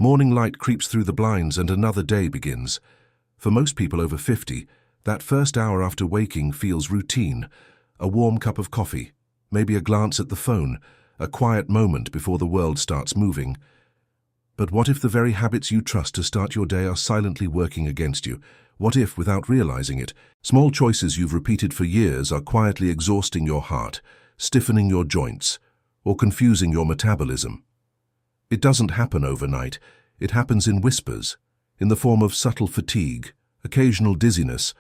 Morning light creeps through the blinds and another day begins. For most people over 50, that first hour after waking feels routine. A warm cup of coffee, maybe a glance at the phone, a quiet moment before the world starts moving. But what if the very habits you trust to start your day are silently working against you? What if, without realizing it, small choices you've repeated for years are quietly exhausting your heart, stiffening your joints, or confusing your metabolism? It doesn't happen overnight. It happens in whispers, in the form of subtle fatigue, occasional dizziness,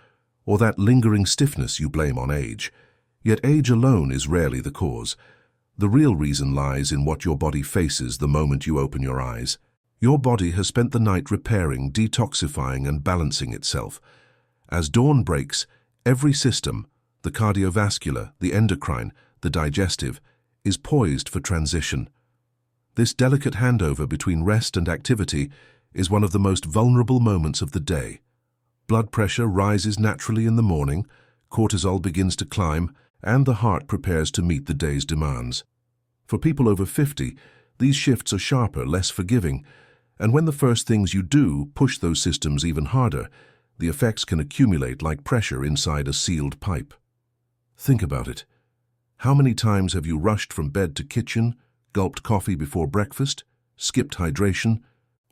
or that lingering stiffness you blame on age. Yet age alone is rarely the cause. The real reason lies in what your body faces the moment you open your eyes. Your body has spent the night repairing, detoxifying, and balancing itself. As dawn breaks, every system, the cardiovascular, the endocrine, the digestive, is poised for transition. This delicate handover between rest and activity is one of the most vulnerable moments of the day. Blood pressure rises naturally in the morning, cortisol begins to climb, and the heart prepares to meet the day's demands. For people over 50, these shifts are sharper, less forgiving, and when the first things you do push those systems even harder, the effects can accumulate like pressure inside a sealed pipe. Think about it. How many times have you rushed from bed to kitchen, gulped coffee before breakfast, skipped hydration,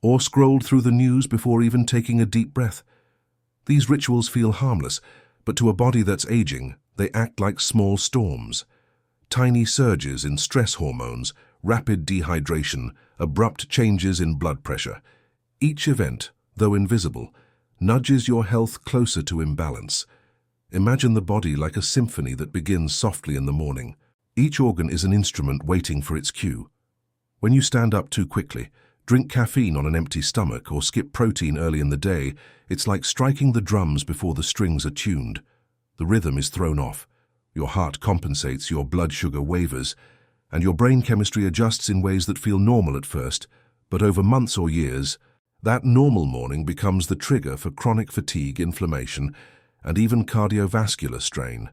or scrolled through the news before even taking a deep breath? These rituals feel harmless, but to a body that's aging, they act like small storms. Tiny surges in stress hormones, rapid dehydration, abrupt changes in blood pressure. Each event, though invisible, nudges your health closer to imbalance. Imagine the body like a symphony that begins softly in the morning. Each organ is an instrument waiting for its cue. When you stand up too quickly, drink caffeine on an empty stomach, or skip protein early in the day, it's like striking the drums before the strings are tuned. The rhythm is thrown off. Your heart compensates, your blood sugar wavers, and your brain chemistry adjusts in ways that feel normal at first, but over months or years, that normal morning becomes the trigger for chronic fatigue, inflammation, and even cardiovascular strain.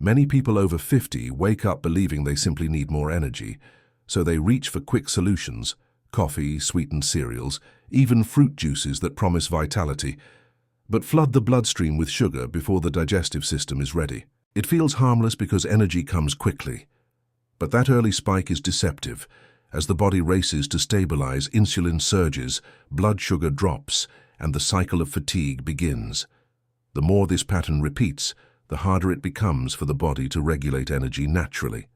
Many people over 50 wake up believing they simply need more energy, so they reach for quick solutions, coffee, sweetened cereals, even fruit juices that promise vitality, but flood the bloodstream with sugar before the digestive system is ready. It feels harmless because energy comes quickly. But that early spike is deceptive. As the body races to stabilize, insulin surges, blood sugar drops, and the cycle of fatigue begins. The more this pattern repeats, the harder it becomes for the body to regulate energy naturally.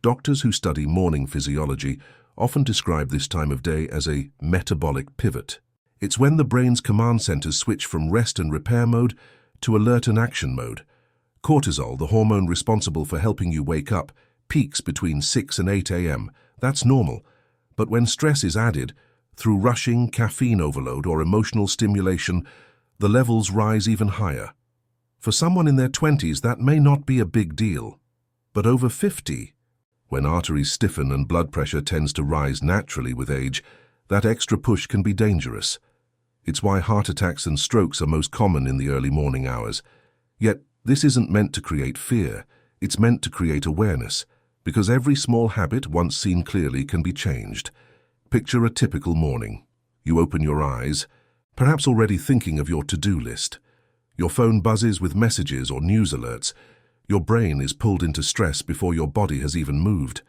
Doctors who study morning physiology often describe this time of day as a metabolic pivot. It's when the brain's command centers switch from rest and repair mode to alert and action mode. Cortisol, the hormone responsible for helping you wake up, peaks between 6 and 8 a.m. That's normal. But when stress is added, through rushing, caffeine overload, or emotional stimulation, the levels rise even higher. For someone in their 20s, that may not be a big deal. But over 50, when arteries stiffen and blood pressure tends to rise naturally with age, that extra push can be dangerous. It's why heart attacks and strokes are most common in the early morning hours. Yet, this isn't meant to create fear. It's meant to create awareness, because every small habit, once seen clearly, can be changed. Picture a typical morning. You open your eyes, perhaps already thinking of your to-do list. Your phone buzzes with messages or news alerts. Your brain is pulled into stress before your body has even moved.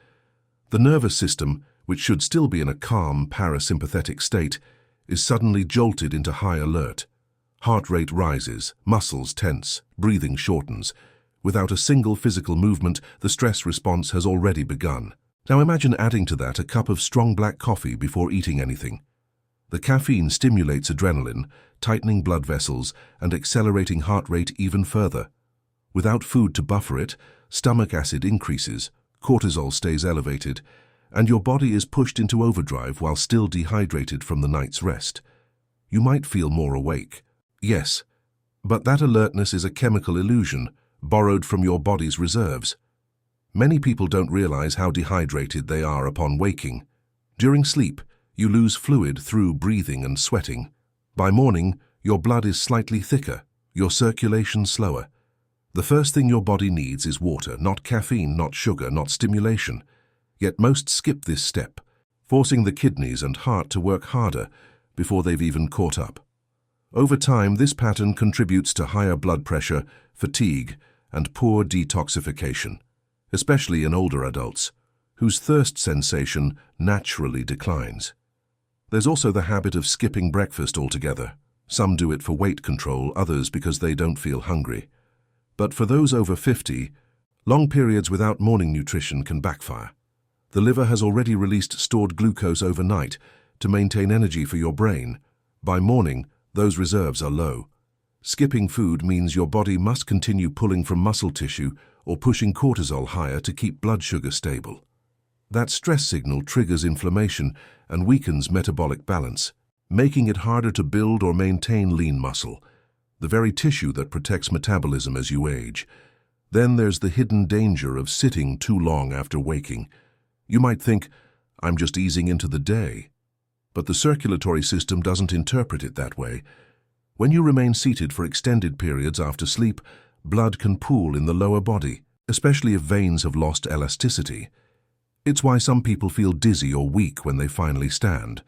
The nervous system, which should still be in a calm, parasympathetic state, is suddenly jolted into high alert. Heart rate rises, muscles tense, breathing shortens. Without a single physical movement, the stress response has already begun. Now imagine adding to that a cup of strong black coffee before eating anything. The caffeine stimulates adrenaline, tightening blood vessels and accelerating heart rate even further. Without food to buffer it, stomach acid increases, cortisol stays elevated, and your body is pushed into overdrive while still dehydrated from the night's rest. You might feel more awake. Yes, but that alertness is a chemical illusion, borrowed from your body's reserves. Many people don't realize how dehydrated they are upon waking. During sleep, you lose fluid through breathing and sweating. By morning, your blood is slightly thicker, your circulation slower. The first thing your body needs is water, not caffeine, not sugar, not stimulation. Yet most skip this step. forcing the kidneys and heart to work harder before they've even caught up. Over time, this pattern contributes to higher blood pressure, fatigue, and poor detoxification, especially in older adults, whose thirst sensation naturally declines. There's also the habit of skipping breakfast altogether. Some do it for weight control, others because they don't feel hungry. But for those over 50, long periods without morning nutrition can backfire. The liver has already released stored glucose overnight to maintain energy for your brain. By morning, those reserves are low. Skipping food means your body must continue pulling from muscle tissue or pushing cortisol higher to keep blood sugar stable. That stress signal triggers inflammation and weakens metabolic balance, making it harder to build or maintain lean muscle, the very tissue that protects metabolism as you age. Then there's the hidden danger of sitting too long after waking. You might think, I'm just easing into the day. But the circulatory system doesn't interpret it that way. When you remain seated for extended periods after sleep, blood can pool in the lower body, especially if veins have lost elasticity. It's why some people feel dizzy or weak when they finally stand.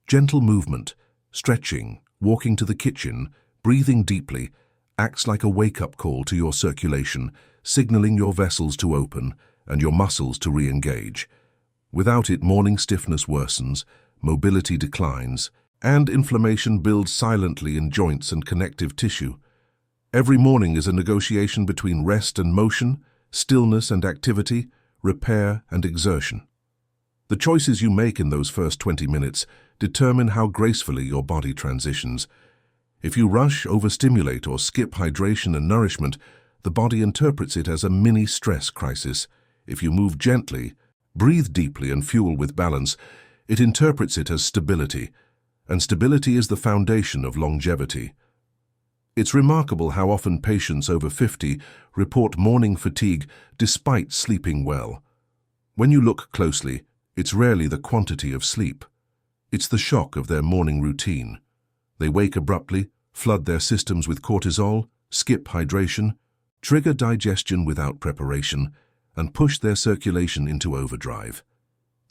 Gentle movement, stretching, walking to the kitchen, breathing deeply, acts like a wake-up call to your circulation, signaling your vessels to open and your muscles to re-engage. Without it, morning stiffness worsens, mobility declines, and inflammation builds silently in joints and connective tissue. Every morning is a negotiation between rest and motion, stillness and activity, repair and exertion. The choices you make in those first 20 minutes determine how gracefully your body transitions. If you rush, overstimulate, or skip hydration and nourishment, the body interprets it as a mini-stress crisis. If you move gently, breathe deeply, and fuel with balance, it interprets it as stability, and stability is the foundation of longevity. It's remarkable how often patients over 50 report morning fatigue despite sleeping well. When you look closely, it's rarely the quantity of sleep. It's the shock of their morning routine. They wake abruptly, flood their systems with cortisol, skip hydration, trigger digestion without preparation, and push their circulation into overdrive.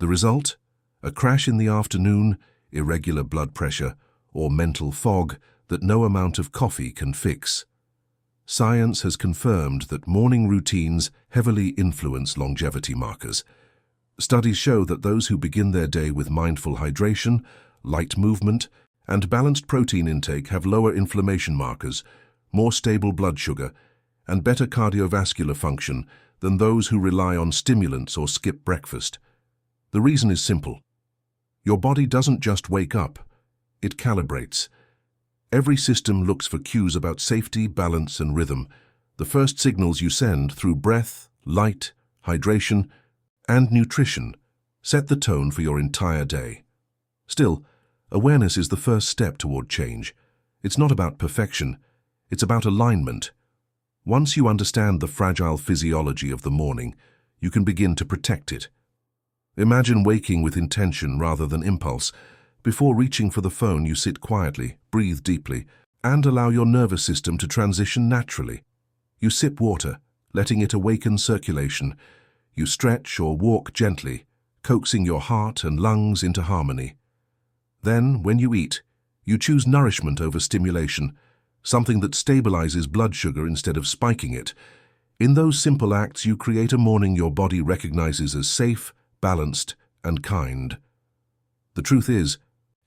The result? A crash in the afternoon, irregular blood pressure, or mental fog that no amount of coffee can fix. Science has confirmed that morning routines heavily influence longevity markers. Studies show that those who begin their day with mindful hydration, light movement, and balanced protein intake have lower inflammation markers, more stable blood sugar, and better cardiovascular function than those who rely on stimulants or skip breakfast. The reason is simple. Your body doesn't just wake up, it calibrates. Every system looks for cues about safety, balance, and rhythm. The first signals you send through breath, light, hydration, and nutrition set the tone for your entire day. Still, awareness is the first step toward change. It's not about perfection, it's about alignment. Once you understand the fragile physiology of the morning, you can begin to protect it. Imagine waking with intention rather than impulse. Before reaching for the phone, you sit quietly, breathe deeply, and allow your nervous system to transition naturally. You sip water, letting it awaken circulation. You stretch or walk gently, coaxing your heart and lungs into harmony. Then, when you eat, you choose nourishment over stimulation, something that stabilizes blood sugar instead of spiking it. In those simple acts, you create a morning your body recognizes as safe, balanced, and kind. The truth is,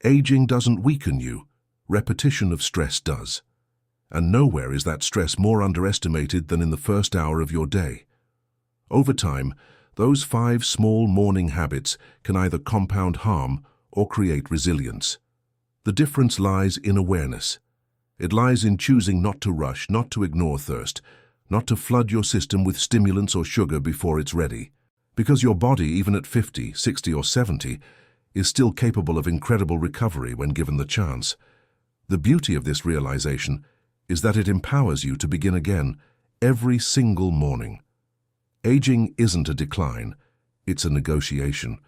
aging doesn't weaken you, repetition of stress does. And nowhere is that stress more underestimated than in the first hour of your day. Over time, those 5 small morning habits can either compound harm or create resilience. The difference lies in awareness. It lies in choosing not to rush, not to ignore thirst, not to flood your system with stimulants or sugar before it's ready. Because your body, even at 50, 60, or 70, is still capable of incredible recovery when given the chance. The beauty of this realization is that it empowers you to begin again every single morning. Aging isn't a decline, it's a negotiation,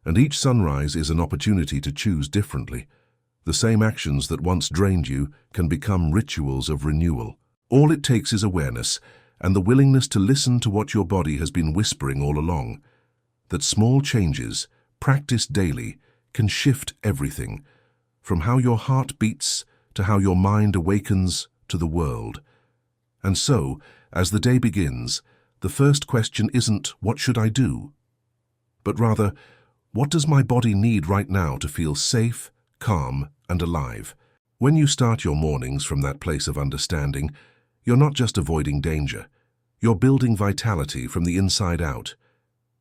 and each sunrise is an opportunity to choose differently. The same actions that once drained you can become rituals of renewal. All it takes is awareness and the willingness to listen to what your body has been whispering all along, that small changes, practice daily, can shift everything, from how your heart beats to how your mind awakens to the world. And so, as the day begins, the first question isn't, "What should I do?" but rather, "What does my body need right now to feel safe, calm, and alive?" When you start your mornings from that place of understanding, you're not just avoiding danger. You're building vitality from the inside out.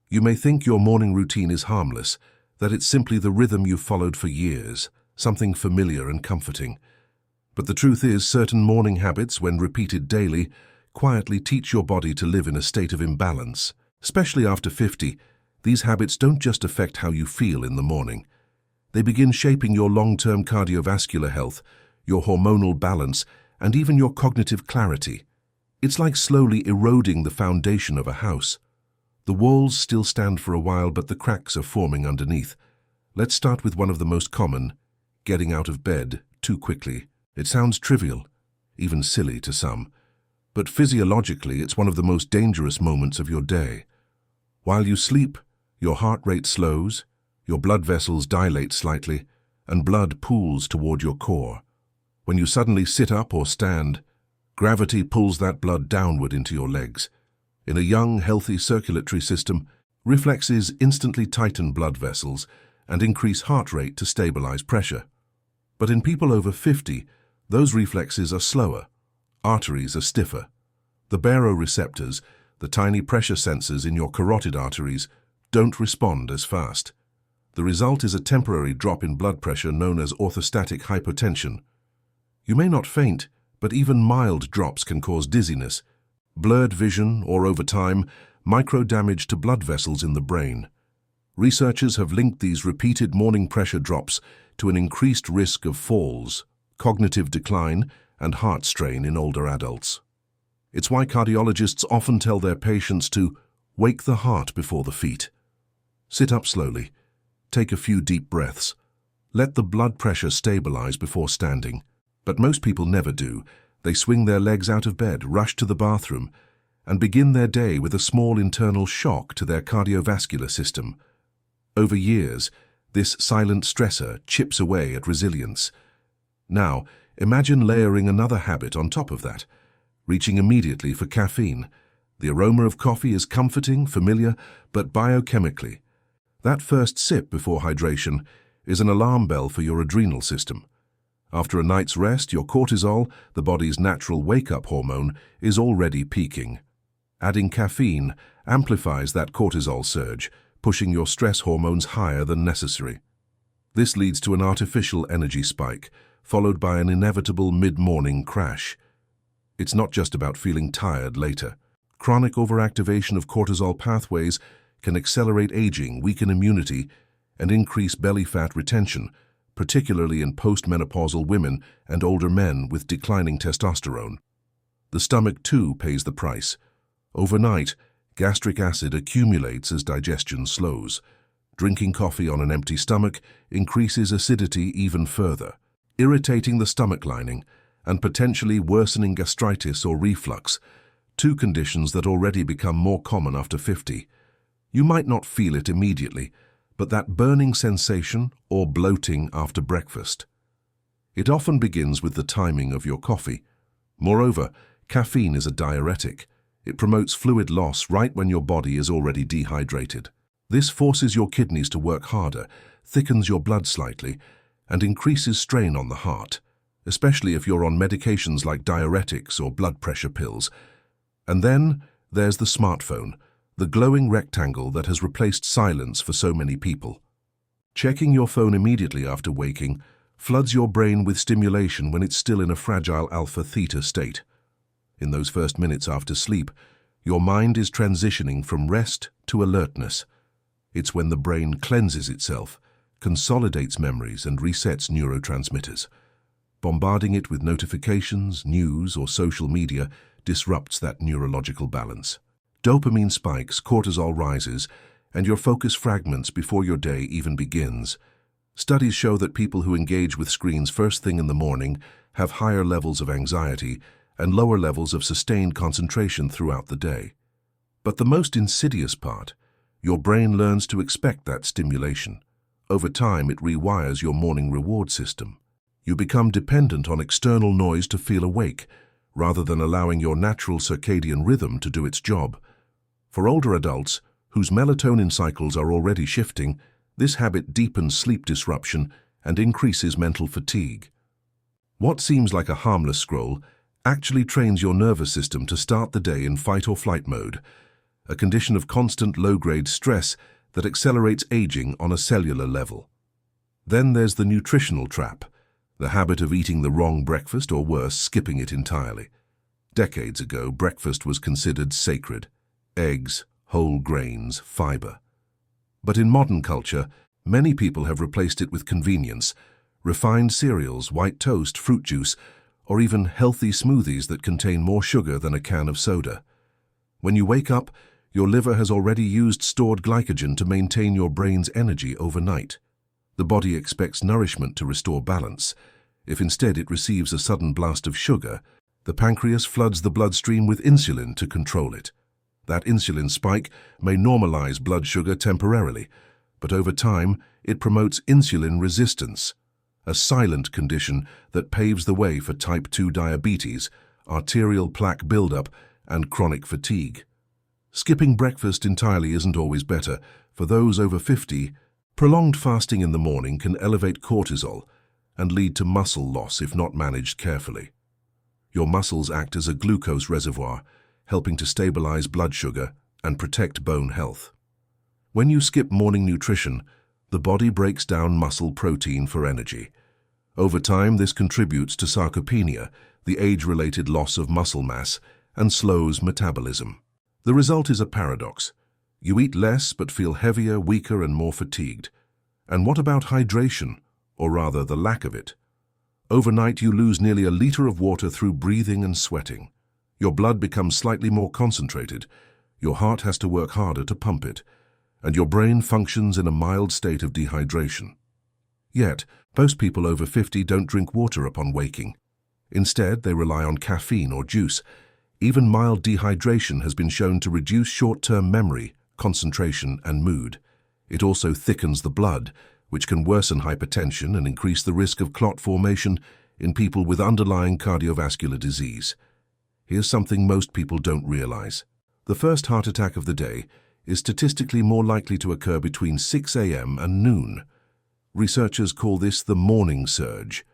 You may think your morning routine is harmless, that it's simply the rhythm you've followed for years, something familiar and comforting. But the truth is, certain morning habits, when repeated daily, quietly teach your body to live in a state of imbalance. Especially after 50, these habits don't just affect how you feel in the morning. They begin shaping your long-term cardiovascular health, your hormonal balance, and even your cognitive clarity. It's like slowly eroding the foundation of a house. The walls still stand for a while, but the cracks are forming underneath. Let's start with one of the most common: getting out of bed too quickly. It sounds trivial, even silly to some, but physiologically it's one of the most dangerous moments of your day. While you sleep, your heart rate slows, your blood vessels dilate slightly, and blood pools toward your core. When you suddenly sit up or stand, gravity pulls that blood downward into your legs. In a young, healthy circulatory system, reflexes instantly tighten blood vessels and increase heart rate to stabilize pressure. But in people over 50, those reflexes are slower. Arteries are stiffer. The baroreceptors, the tiny pressure sensors in your carotid arteries, don't respond as fast. The result is a temporary drop in blood pressure known as orthostatic hypotension. You may not faint, but even mild drops can cause dizziness, blurred vision, or over time, micro-damage to blood vessels in the brain. Researchers have linked these repeated morning pressure drops to an increased risk of falls, cognitive decline, and heart strain in older adults. It's why cardiologists often tell their patients to wake the heart before the feet. Sit up slowly, take a few deep breaths, let the blood pressure stabilize before standing. But most people never do. They swing their legs out of bed, rush to the bathroom, and begin their day with a small internal shock to their cardiovascular system. Over years, this silent stressor chips away at resilience. Now, imagine layering another habit on top of that, reaching immediately for caffeine. The aroma of coffee is comforting, familiar, but biochemically, that first sip before hydration is an alarm bell for your adrenal system. After a night's rest, your cortisol, the body's natural wake-up hormone, is already peaking. Adding caffeine amplifies that cortisol surge, pushing your stress hormones higher than necessary. This leads to an artificial energy spike, followed by an inevitable mid-morning crash. It's not just about feeling tired later. Chronic overactivation of cortisol pathways can accelerate aging, weaken immunity, and increase belly fat retention, particularly in postmenopausal women and older men with declining testosterone. The stomach, too, pays the price. Overnight, gastric acid accumulates as digestion slows. Drinking coffee on an empty stomach increases acidity even further, irritating the stomach lining and potentially worsening gastritis or reflux, two conditions that already become more common after 50. You might not feel it immediately, but that burning sensation or bloating after breakfast. It often begins with the timing of your coffee. Moreover, caffeine is a diuretic. It promotes fluid loss right when your body is already dehydrated. This forces your kidneys to work harder, thickens your blood slightly, and increases strain on the heart, especially if you're on medications like diuretics or blood pressure pills. And then there's the smartphone, the glowing rectangle that has replaced silence for so many people. Checking your phone immediately after waking floods your brain with stimulation when it's still in a fragile alpha-theta state. In those first minutes after sleep, your mind is transitioning from rest to alertness. It's when the brain cleanses itself, consolidates memories, and resets neurotransmitters. Bombarding it with notifications, news, or social media disrupts that neurological balance. Dopamine spikes, cortisol rises, and your focus fragments before your day even begins. Studies show that people who engage with screens first thing in the morning have higher levels of anxiety and lower levels of sustained concentration throughout the day. But the most insidious part, Your brain learns to expect that stimulation. Over time, it rewires your morning reward system. You become dependent on external noise to feel awake, rather than allowing your natural circadian rhythm to do its job. For older adults, whose melatonin cycles are already shifting, this habit deepens sleep disruption and increases mental fatigue. What seems like a harmless scroll actually trains your nervous system to start the day in fight or flight mode, a condition of constant low-grade stress that accelerates aging on a cellular level. Then there's the nutritional trap, the habit of eating the wrong breakfast or worse, skipping it entirely. Decades ago, breakfast was considered sacred: eggs, whole grains, fiber. But in modern culture, many people have replaced it with convenience: refined cereals, white toast, fruit juice, or even healthy smoothies that contain more sugar than a can of soda. When you wake up, your liver has already used stored glycogen to maintain your brain's energy overnight. The body expects nourishment to restore balance. If instead it receives a sudden blast of sugar, the pancreas floods the bloodstream with insulin to control it. That insulin spike may normalize blood sugar temporarily, but over time it promotes insulin resistance, a silent condition that paves the way for type 2 diabetes, arterial plaque buildup, and chronic fatigue. Skipping breakfast entirely isn't always better. For those over 50, prolonged fasting in the morning can elevate cortisol and lead to muscle loss if not managed carefully. Your muscles act as a glucose reservoir, helping to stabilize blood sugar and protect bone health. When you skip morning nutrition, the body breaks down muscle protein for energy. Over time, this contributes to sarcopenia, the age-related loss of muscle mass, and slows metabolism. The result is a paradox. You eat less but feel heavier, weaker, and more fatigued. And what about hydration, or rather the lack of it? Overnight, you lose nearly a liter of water through breathing and sweating. Your blood becomes slightly more concentrated, your heart has to work harder to pump it, and your brain functions in a mild state of dehydration. Yet, most people over 50 don't drink water upon waking. Instead, they rely on caffeine or juice. Even mild dehydration has been shown to reduce short-term memory, concentration, and mood. It also thickens the blood, which can worsen hypertension and increase the risk of clot formation in people with underlying cardiovascular disease. Here's something most people don't realize. The first heart attack of the day is statistically more likely to occur between 6 a.m. and noon. Researchers call this the morning surge.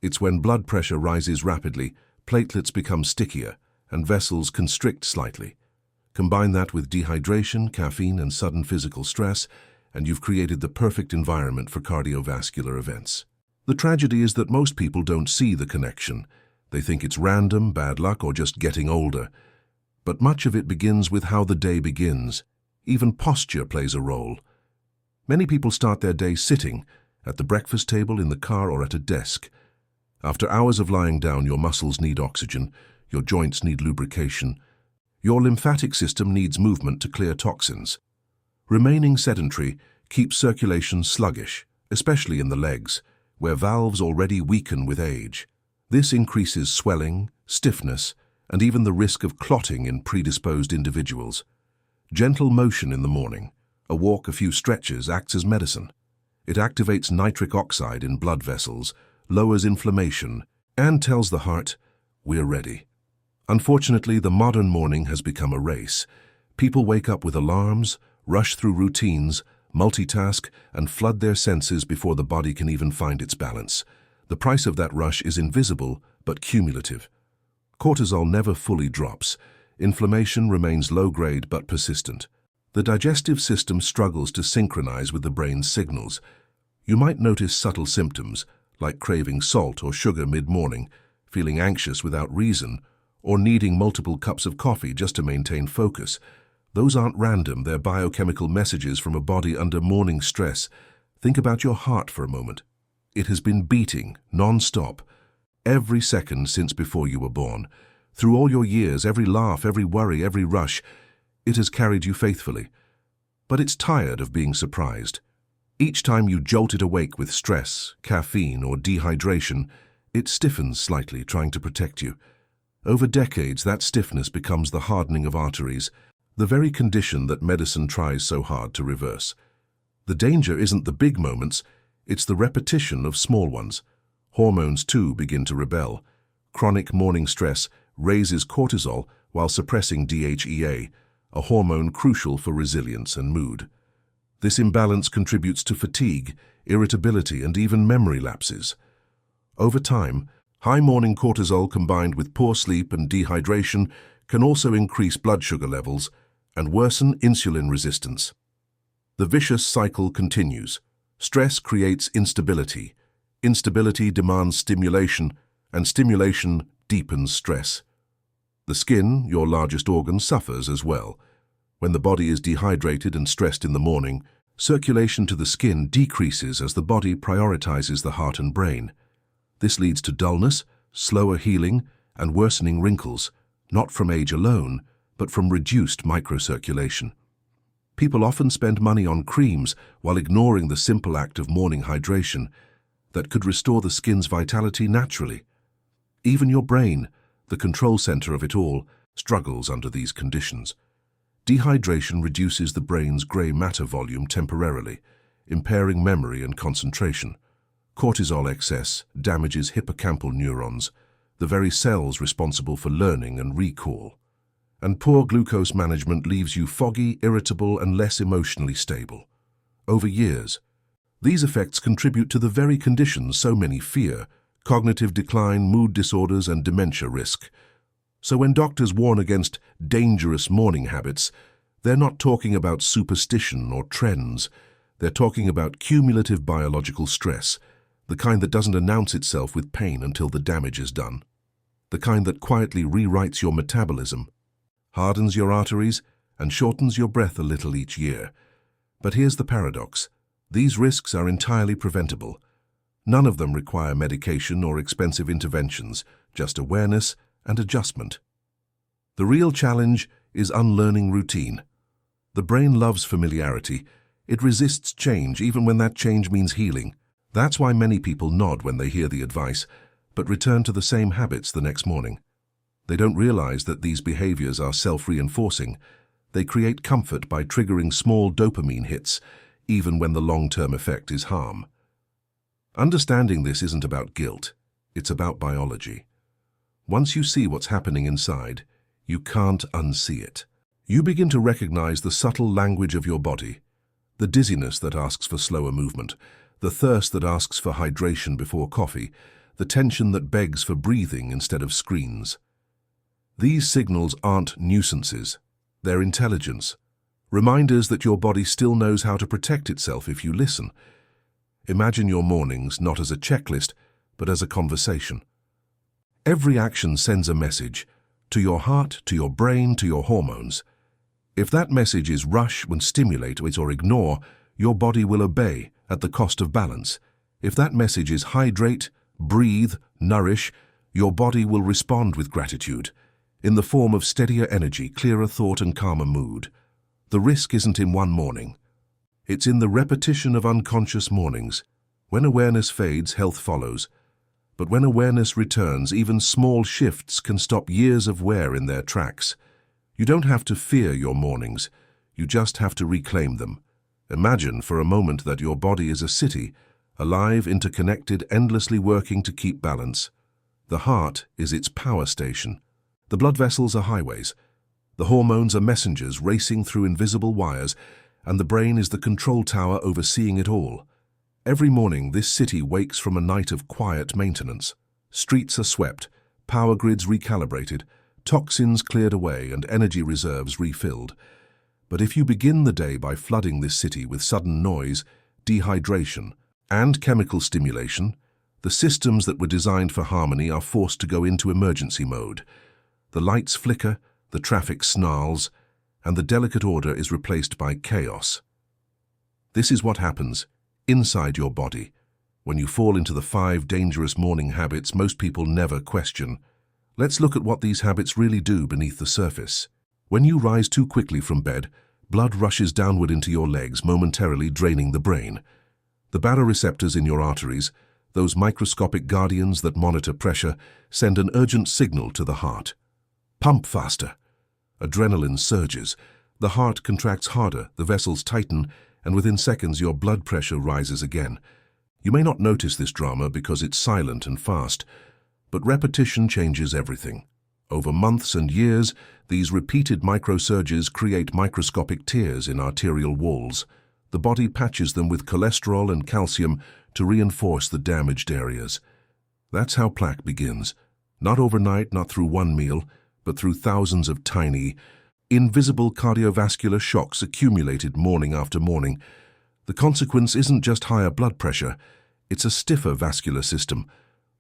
It's when blood pressure rises rapidly, platelets become stickier, and vessels constrict slightly. Combine that with dehydration, caffeine, and sudden physical stress, and you've created the perfect environment for cardiovascular events. The tragedy is that most people don't see the connection. They think it's random, bad luck, or just getting older. But much of it begins with how the day begins. Even posture plays a role. Many people start their day sitting, at the breakfast table, in the car, or at a desk. After hours of lying down, your muscles need oxygen, your joints need lubrication, your lymphatic system needs movement to clear toxins. Remaining sedentary keeps circulation sluggish, especially in the legs, where valves already weaken with age. This increases swelling, stiffness, and even the risk of clotting in predisposed individuals. Gentle motion in the morning, a walk, a few stretches, acts as medicine. It activates nitric oxide in blood vessels, lowers inflammation, and tells the heart, we're ready. Unfortunately, the modern morning has become a race. People wake up with alarms, rush through routines, multitask, and flood their senses before the body can even find its balance. The price of that rush is invisible but cumulative. Cortisol never fully drops. Inflammation remains low-grade but persistent. The digestive system struggles to synchronize with the brain's signals. You might notice subtle symptoms, like craving salt or sugar mid-morning, feeling anxious without reason, or needing multiple cups of coffee just to maintain focus. Those aren't random, they're biochemical messages from a body under morning stress. Think about your heart for a moment. It has been beating, non-stop, every second since before you were born. Through all your years, every laugh, every worry, every rush, it has carried you faithfully. But it's tired of being surprised. Each time you jolt it awake with stress, caffeine, or dehydration, it stiffens slightly, trying to protect you. Over decades, that stiffness becomes the hardening of arteries, the very condition that medicine tries so hard to reverse. The danger isn't the big moments, it's the repetition of small ones. Hormones too begin to rebel. Chronic morning stress raises cortisol while suppressing DHEA, a hormone crucial for resilience and mood. This imbalance contributes to fatigue, irritability, and even memory lapses. Over time, high morning cortisol combined with poor sleep and dehydration can also increase blood sugar levels and worsen insulin resistance. The vicious cycle continues. Stress creates instability. Instability demands stimulation, and stimulation deepens stress. The skin, your largest organ, suffers as well. When the body is dehydrated and stressed in the morning, circulation to the skin decreases as the body prioritizes the heart and brain. This leads to dullness, slower healing, and worsening wrinkles, not from age alone, but from reduced microcirculation. People often spend money on creams while ignoring the simple act of morning hydration that could restore the skin's vitality naturally. Even your brain, the control center of it all, struggles under these conditions. Dehydration reduces the brain's gray matter volume temporarily, impairing memory and concentration. Cortisol excess damages hippocampal neurons, the very cells responsible for learning and recall. And poor glucose management leaves you foggy, irritable, and less emotionally stable. Over years, these effects contribute to the very conditions so many fear: cognitive decline, mood disorders, and dementia risk. So when doctors warn against dangerous morning habits, they're not talking about superstition or trends. They're talking about cumulative biological stress, the kind that doesn't announce itself with pain until the damage is done. The kind that quietly rewrites your metabolism, hardens your arteries, and shortens your breath a little each year. But here's the paradox. These risks are entirely preventable. None of them require medication or expensive interventions, just awareness and adjustment. The real challenge is unlearning routine. The brain loves familiarity. It resists change even when that change means healing. That's why many people nod when they hear the advice, but return to the same habits the next morning. They don't realize that these behaviors are self-reinforcing. They create comfort by triggering small dopamine hits, even when the long-term effect is harm. Understanding this isn't about guilt, it's about biology. Once you see what's happening inside, you can't unsee it. You begin to recognize the subtle language of your body, the dizziness that asks for slower movement, the thirst that asks for hydration before coffee, the tension that begs for breathing instead of screens. These signals aren't nuisances, they're intelligence, reminders that your body still knows how to protect itself if you listen. Imagine your mornings not as a checklist, but as a conversation. Every action sends a message, to your heart, to your brain, to your hormones. If that message is rush and stimulate it or ignore, your body will obey at the cost of balance. If that message is hydrate, breathe, nourish, your body will respond with gratitude, in the form of steadier energy, clearer thought, and calmer mood. The risk isn't in one morning. It's in the repetition of unconscious mornings. When awareness fades, health follows. But when awareness returns, even small shifts can stop years of wear in their tracks. You don't have to fear your mornings. You just have to reclaim them. Imagine for a moment that your body is a city, alive, interconnected, endlessly working to keep balance. The heart is its power station. The blood vessels are highways. The hormones are messengers racing through invisible wires, and the brain is the control tower overseeing it all. Every morning, this city wakes from a night of quiet maintenance. Streets are swept, power grids recalibrated, toxins cleared away, and energy reserves refilled. But if you begin the day by flooding this city with sudden noise, dehydration, and chemical stimulation, the systems that were designed for harmony are forced to go into emergency mode. The lights flicker, the traffic snarls, and the delicate order is replaced by chaos. This is what happens inside your body when you fall into the 5 dangerous morning habits most people never question. Let's look at what these habits really do beneath the surface. When you rise too quickly from bed, blood rushes downward into your legs, momentarily draining the brain. The baroreceptors in your arteries, those microscopic guardians that monitor pressure, send an urgent signal to the heart. Pump faster. Adrenaline surges. The heart contracts harder, the vessels tighten, and within seconds your blood pressure rises again. You may not notice this drama because it's silent and fast, but repetition changes everything. Over months and years, these repeated microsurges create microscopic tears in arterial walls. The body patches them with cholesterol and calcium to reinforce the damaged areas. That's how plaque begins. Not overnight, not through one meal, but through thousands of tiny, invisible cardiovascular shocks accumulated morning after morning. The consequence isn't just higher blood pressure, it's a stiffer vascular system.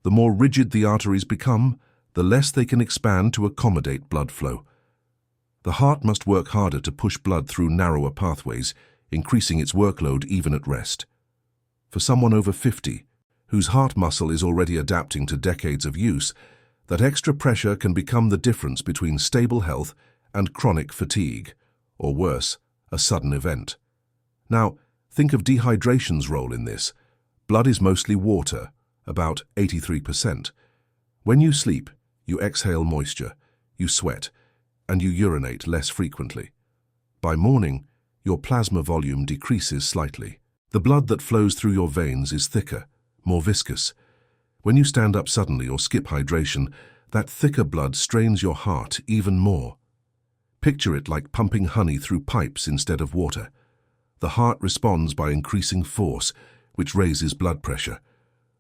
The more rigid the arteries become, the less they can expand to accommodate blood flow. The heart must work harder to push blood through narrower pathways, increasing its workload even at rest. For someone over 50, whose heart muscle is already adapting to decades of use, that extra pressure can become the difference between stable health and chronic fatigue, or worse, a sudden event. Now, think of dehydration's role in this. Blood is mostly water, about 83%. When you sleep, you exhale moisture, you sweat, and you urinate less frequently. By morning, your plasma volume decreases slightly. The blood that flows through your veins is thicker, more viscous. When you stand up suddenly or skip hydration, that thicker blood strains your heart even more. Picture it like pumping honey through pipes instead of water. The heart responds by increasing force, which raises blood pressure.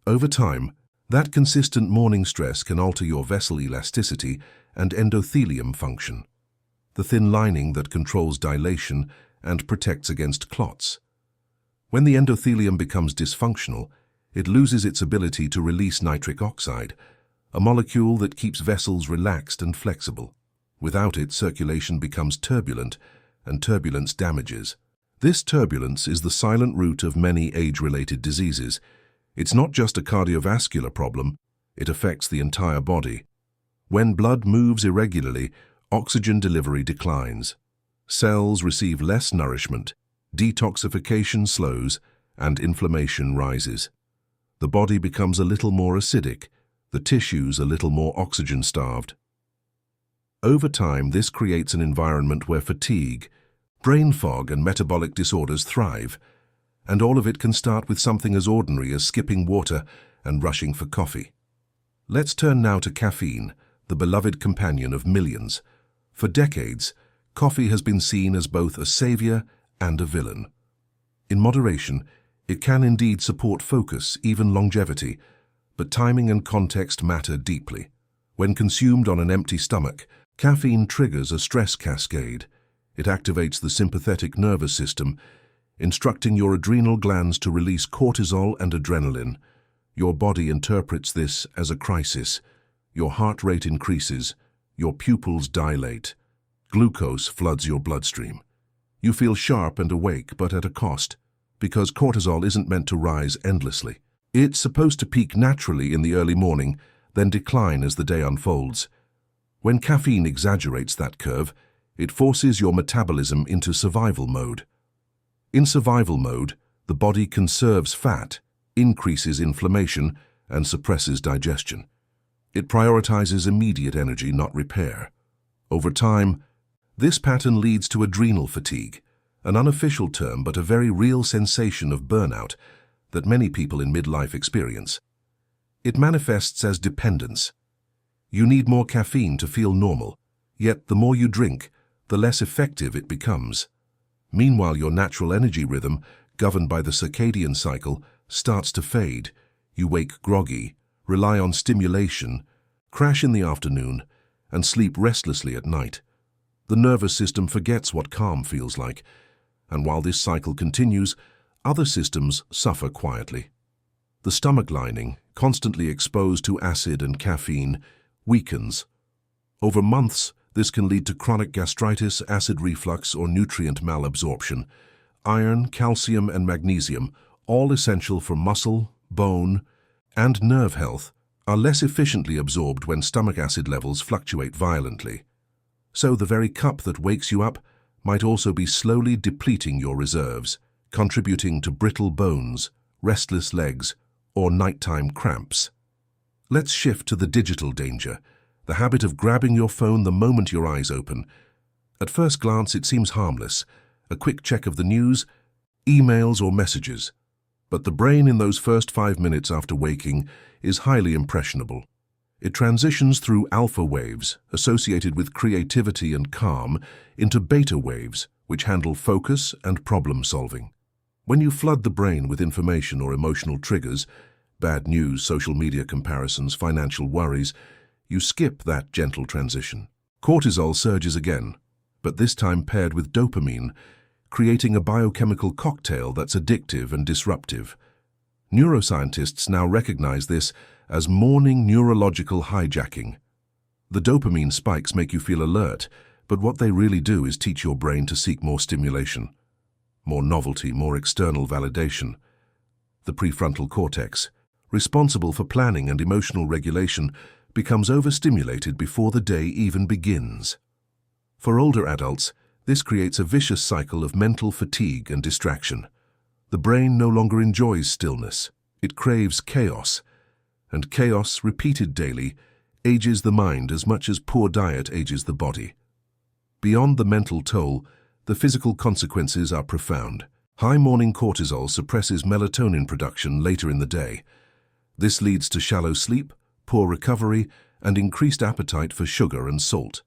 Over time, that consistent morning stress can alter your vessel elasticity and endothelium function, the thin lining that controls dilation and protects against clots. When the endothelium becomes dysfunctional, it loses its ability to release nitric oxide, a molecule that keeps vessels relaxed and flexible. Without it, circulation becomes turbulent, and turbulence damages. This turbulence is the silent root of many age-related diseases. It's not just a cardiovascular problem, it affects the entire body. When blood moves irregularly, oxygen delivery declines. Cells receive less nourishment, detoxification slows, and inflammation rises. The body becomes a little more acidic, the tissues a little more oxygen-starved. Over time, this creates an environment where fatigue, brain fog, and metabolic disorders thrive, and all of it can start with something as ordinary as skipping water and rushing for coffee. Let's turn now to caffeine, the beloved companion of millions. For decades, coffee has been seen as both a savior and a villain. In moderation, it can indeed support focus, even longevity, but timing and context matter deeply. When consumed on an empty stomach, caffeine triggers a stress cascade. It activates the sympathetic nervous system, instructing your adrenal glands to release cortisol and adrenaline. Your body interprets this as a crisis. Your heart rate increases, your pupils dilate. Glucose floods your bloodstream. You feel sharp and awake, but at a cost, because cortisol isn't meant to rise endlessly. It's supposed to peak naturally in the early morning, then decline as the day unfolds. When caffeine exaggerates that curve, it forces your metabolism into survival mode. In survival mode, the body conserves fat, increases inflammation, and suppresses digestion. It prioritizes immediate energy, not repair. Over time, this pattern leads to adrenal fatigue, an unofficial term but a very real sensation of burnout that many people in midlife experience. It manifests as dependence. You need more caffeine to feel normal, yet the more you drink, the less effective it becomes. Meanwhile, your natural energy rhythm, governed by the circadian cycle, starts to fade. You wake groggy, rely on stimulation, crash in the afternoon, and sleep restlessly at night. The nervous system forgets what calm feels like, and while this cycle continues, other systems suffer quietly. The stomach lining, constantly exposed to acid and caffeine, weakens. Over months, this can lead to chronic gastritis, acid reflux, or nutrient malabsorption. Iron, calcium, and magnesium, all essential for muscle, bone, and nerve health, are less efficiently absorbed when stomach acid levels fluctuate violently. So the very cup that wakes you up might also be slowly depleting your reserves, contributing to brittle bones, restless legs, or nighttime cramps. Let's shift to the digital danger, the habit of grabbing your phone the moment your eyes open. At first glance, it seems harmless, a quick check of the news, emails or messages. But the brain in those first 5 minutes after waking is highly impressionable. It transitions through alpha waves, associated with creativity and calm, into beta waves, which handle focus and problem solving. When you flood the brain with information or emotional triggers, bad news, social media comparisons, financial worries, you skip that gentle transition. Cortisol surges again, but this time paired with dopamine, creating a biochemical cocktail that's addictive and disruptive. Neuroscientists now recognize this as morning neurological hijacking. The dopamine spikes make you feel alert, but what they really do is teach your brain to seek more stimulation, more novelty, more external validation. The prefrontal cortex, responsible for planning and emotional regulation, becomes overstimulated before the day even begins. For older adults, this creates a vicious cycle of mental fatigue and distraction. The brain no longer enjoys stillness. It craves chaos, and chaos, repeated daily, ages the mind as much as poor diet ages the body. Beyond the mental toll, the physical consequences are profound. High morning cortisol suppresses melatonin production later in the day. This leads to shallow sleep, poor recovery, and increased appetite for sugar and salt.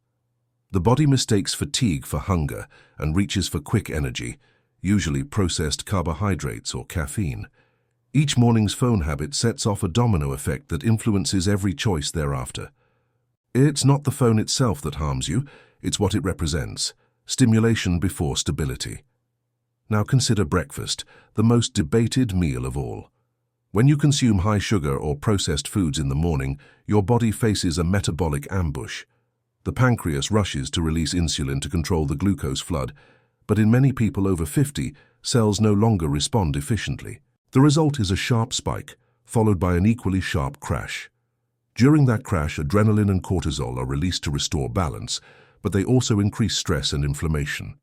The body mistakes fatigue for hunger and reaches for quick energy, usually processed carbohydrates or caffeine. Each morning's phone habit sets off a domino effect that influences every choice thereafter. It's not the phone itself that harms you, it's what it represents: stimulation before stability. Now consider breakfast, the most debated meal of all. When you consume high sugar or processed foods in the morning, your body faces a metabolic ambush. The pancreas rushes to release insulin to control the glucose flood, but in many people over 50, cells no longer respond efficiently. The result is a sharp spike, followed by an equally sharp crash. During that crash, adrenaline and cortisol are released to restore balance, but they also increase stress and inflammation.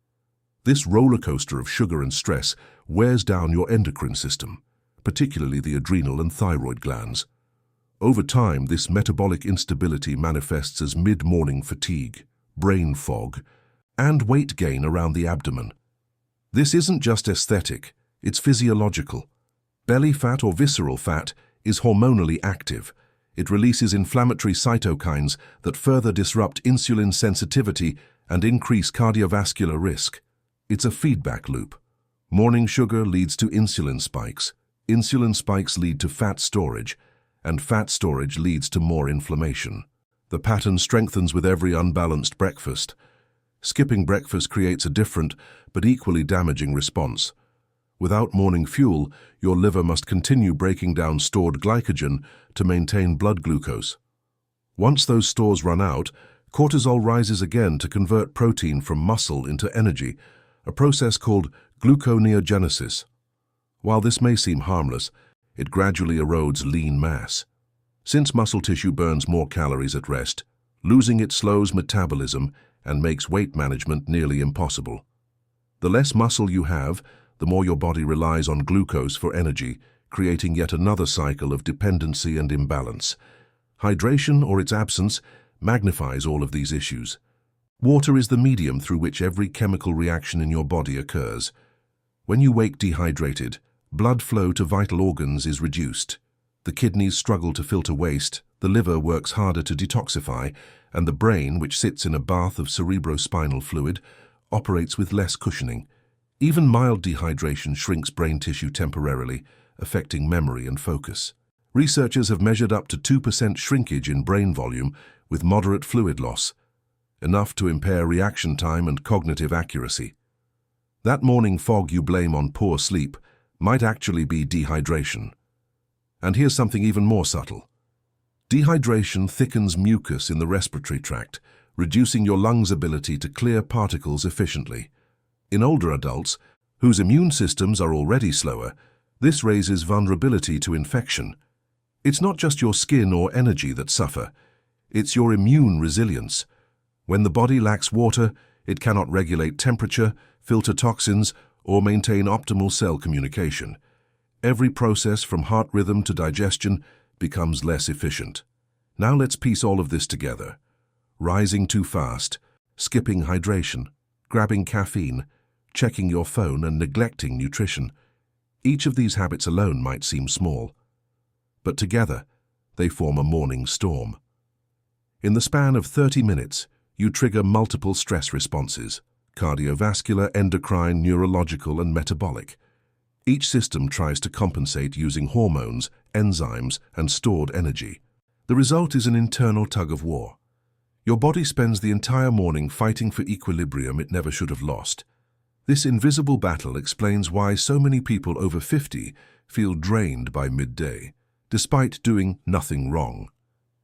This roller coaster of sugar and stress wears down your endocrine system, particularly the adrenal and thyroid glands. Over time, this metabolic instability manifests as mid-morning fatigue, brain fog, and weight gain around the abdomen. This isn't just aesthetic, it's physiological. Belly fat or visceral fat is hormonally active. It releases inflammatory cytokines that further disrupt insulin sensitivity and increase cardiovascular risk. It's a feedback loop. Morning sugar leads to insulin spikes. Insulin spikes lead to fat storage, and fat storage leads to more inflammation. The pattern strengthens with every unbalanced breakfast. Skipping breakfast creates a different but equally damaging response. Without morning fuel, your liver must continue breaking down stored glycogen to maintain blood glucose. Once those stores run out, cortisol rises again to convert protein from muscle into energy, a process called gluconeogenesis. While this may seem harmless, it gradually erodes lean mass. Since muscle tissue burns more calories at rest, losing it slows metabolism and makes weight management nearly impossible. The less muscle you have, the more your body relies on glucose for energy, creating yet another cycle of dependency and imbalance. Hydration, or its absence, magnifies all of these issues. Water is the medium through which every chemical reaction in your body occurs. When you wake dehydrated, blood flow to vital organs is reduced. The kidneys struggle to filter waste, the liver works harder to detoxify, and the brain, which sits in a bath of cerebrospinal fluid, operates with less cushioning. Even mild dehydration shrinks brain tissue temporarily, affecting memory and focus. Researchers have measured up to 2% shrinkage in brain volume with moderate fluid loss, enough to impair reaction time and cognitive accuracy. That morning fog you blame on poor sleep might actually be dehydration. And here's something even more subtle. Dehydration thickens mucus in the respiratory tract, reducing your lungs' ability to clear particles efficiently. In older adults, whose immune systems are already slower, this raises vulnerability to infection. It's not just your skin or energy that suffer, it's your immune resilience. When the body lacks water, it cannot regulate temperature, filter toxins, or maintain optimal cell communication. Every process from heart rhythm to digestion becomes less efficient. Now let's piece all of this together. Rising too fast, skipping hydration, grabbing caffeine, checking your phone, and neglecting nutrition. Each of these habits alone might seem small, but together they form a morning storm. In the span of 30 minutes, you trigger multiple stress responses: cardiovascular, endocrine, neurological, and metabolic. Each system tries to compensate using hormones, enzymes, and stored energy. The result is an internal tug-of-war. Your body spends the entire morning fighting for equilibrium it never should have lost. This invisible battle explains why so many people over 50 feel drained by midday, despite doing nothing wrong.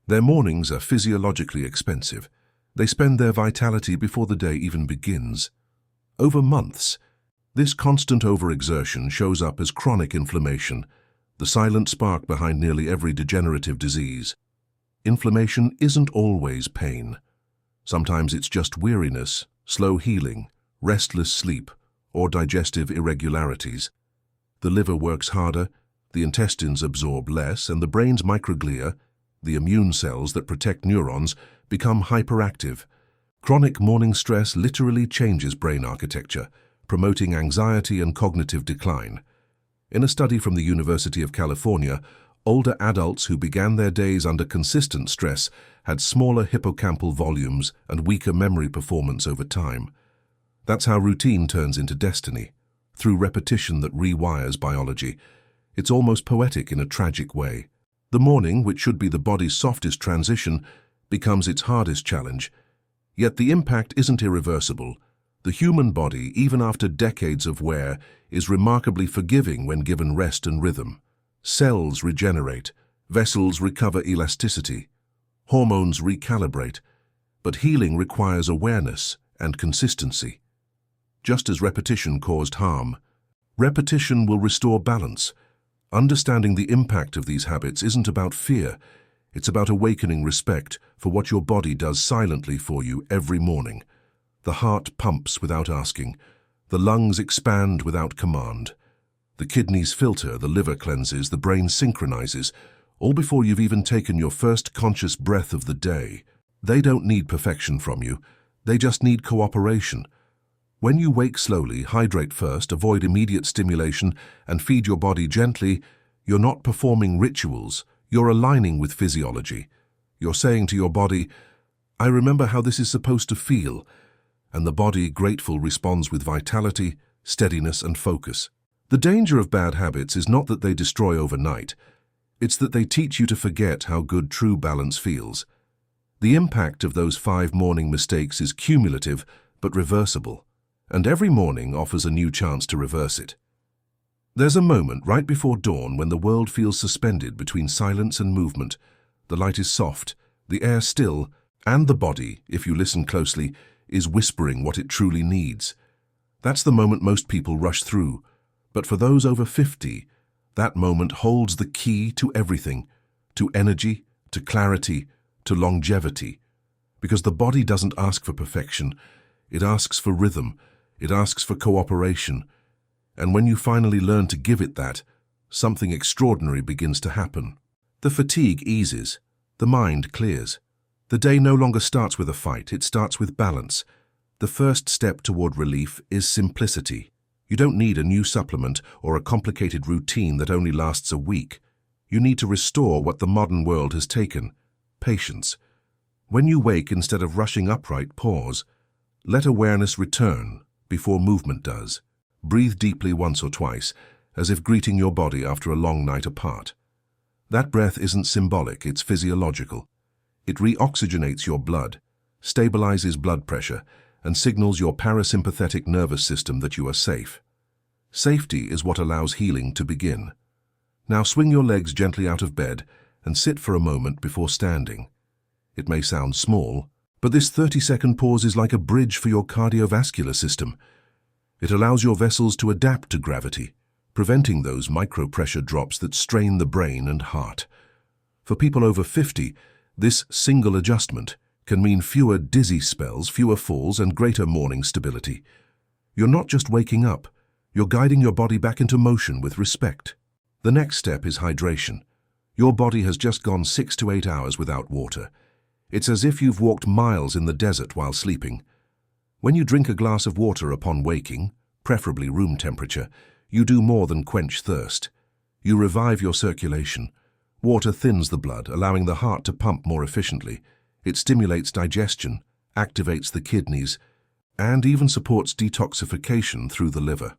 Their mornings are physiologically expensive. They spend their vitality before the day even begins. Over months, this constant overexertion shows up as chronic inflammation, the silent spark behind nearly every degenerative disease. Inflammation isn't always pain. Sometimes it's just weariness, slow healing, restless sleep, or digestive irregularities. The liver works harder, the intestines absorb less, and the brain's microglia, the immune cells that protect neurons, become hyperactive. Chronic morning stress literally changes brain architecture, promoting anxiety and cognitive decline. In a study from the University of California, older adults who began their days under consistent stress had smaller hippocampal volumes and weaker memory performance over time. That's how routine turns into destiny, through repetition that rewires biology. It's almost poetic in a tragic way. The morning, which should be the body's softest transition, becomes its hardest challenge. Yet the impact isn't irreversible. The human body, even after decades of wear, is remarkably forgiving when given rest and rhythm. Cells regenerate, vessels recover elasticity, hormones recalibrate, but healing requires awareness and consistency. Just as repetition caused harm, repetition will restore balance. Understanding the impact of these habits isn't about fear. It's about awakening respect for what your body does silently for you every morning. The heart pumps without asking. The lungs expand without command. The kidneys filter, the liver cleanses, the brain synchronizes, all before you've even taken your first conscious breath of the day. They don't need perfection from you. They just need cooperation. When you wake slowly, hydrate first, avoid immediate stimulation, and feed your body gently, you're not performing rituals. You're aligning with physiology. You're saying to your body, "I remember how this is supposed to feel," and the body, grateful, responds with vitality, steadiness, and focus. The danger of bad habits is not that they destroy overnight. It's that they teach you to forget how good true balance feels. The impact of those 5 morning mistakes is cumulative but reversible, and every morning offers a new chance to reverse it. There's a moment right before dawn when the world feels suspended between silence and movement. The light is soft, the air still, and the body, if you listen closely, is whispering what it truly needs. That's the moment most people rush through, but for those over 50, that moment holds the key to everything, to energy, to clarity, to longevity. Because the body doesn't ask for perfection, it asks for rhythm, it asks for cooperation. And when you finally learn to give it that, something extraordinary begins to happen. The fatigue eases, the mind clears. The day no longer starts with a fight, it starts with balance. The first step toward relief is simplicity. You don't need a new supplement or a complicated routine that only lasts a week. You need to restore what the modern world has taken: patience. When you wake, instead of rushing upright, pause. Let awareness return before movement does. Breathe deeply once or twice, as if greeting your body after a long night apart. That breath isn't symbolic, it's physiological. It reoxygenates your blood, stabilizes blood pressure, and signals your parasympathetic nervous system that you are safe. Safety is what allows healing to begin. Now swing your legs gently out of bed and sit for a moment before standing. It may sound small, but this 30-second pause is like a bridge for your cardiovascular system. It allows your vessels to adapt to gravity, preventing those micro-pressure drops that strain the brain and heart. For people over 50, this single adjustment can mean fewer dizzy spells, fewer falls, and greater morning stability. You're not just waking up, you're guiding your body back into motion with respect. The next step is hydration. Your body has just gone 6 to 8 hours without water. It's as if you've walked miles in the desert while sleeping. When you drink a glass of water upon waking, preferably room temperature, you do more than quench thirst. You revive your circulation. Water thins the blood, allowing the heart to pump more efficiently. It stimulates digestion, activates the kidneys, and even supports detoxification through the liver.